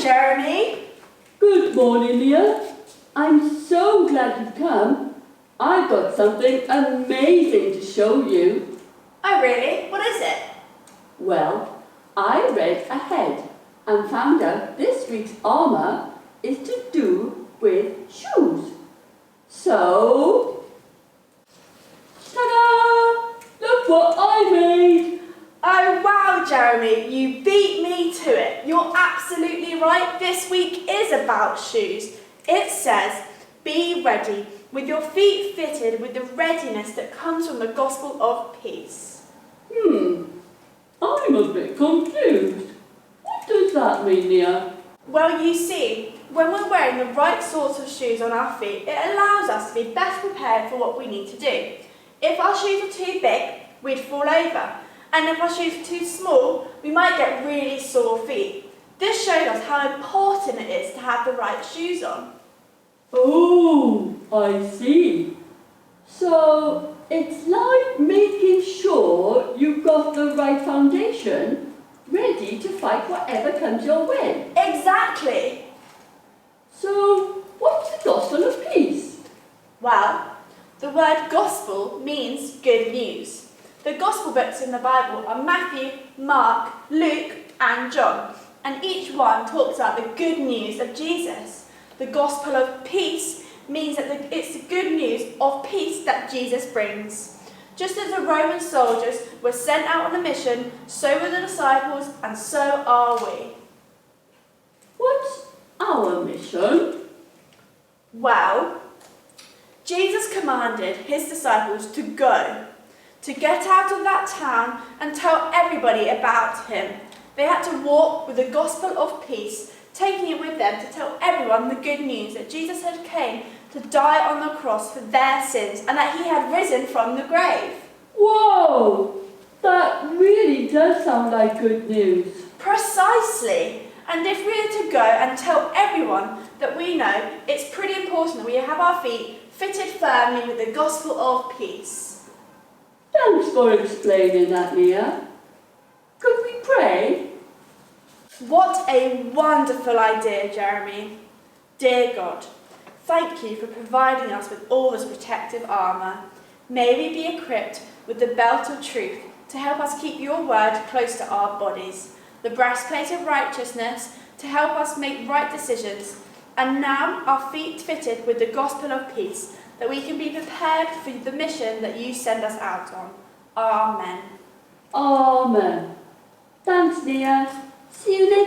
Jeremy. Good morning, Leah. I'm so glad you've come. I've got something amazing to show you. Oh really? What is it? Well, I read ahead and found out this week's armour is to do with shoes. So, ta-da! Look what I made! Oh wow, Jeremy, you beat me to it. You're absolutely right. This week is about shoes. It says, be ready, with your feet fitted with the readiness that comes from the gospel of peace. I'm a bit confused. What does that mean, Leah? Well, you see, when we're wearing the right sorts of shoes on our feet, it allows us to be best prepared for what we need to do. If our shoes are too big, we'd fall over. And if our shoes are too small, we might get really sore feet. This shows us how important it is to have the right shoes on. Oh, I see. So, it's like making sure you've got the right foundation ready to fight whatever comes your way. Exactly. So, what's the gospel of peace? Well, the word gospel means good news. The gospel books in the Bible are Matthew, Mark, Luke and John, and each one talks about the good news of Jesus. The gospel of peace means that it's the good news of peace that Jesus brings. Just as the Roman soldiers were sent out on a mission, so were the disciples, and so are we. What's our mission? Well, Jesus commanded his disciples to go, to get out of that town and tell everybody about him. They had to walk with the gospel of peace, taking it with them to tell everyone the good news that Jesus had came to die on the cross for their sins and that he had risen from the grave. Whoa! That really does sound like good news. Precisely. And if we are to go and tell everyone that we know, it's pretty important that we have our feet fitted firmly with the gospel of peace. Thanks for explaining that, Leah. Could we pray? What a wonderful idea, Jeremy. Dear God, thank you for providing us with all this protective armour. May we be equipped with the belt of truth to help us keep your word close to our bodies, the breastplate of righteousness to help us make right decisions, and now our feet fitted with the gospel of peace, that we can be prepared for the mission that you send us out on. Amen. Amen. Thanks, Leah. See you later.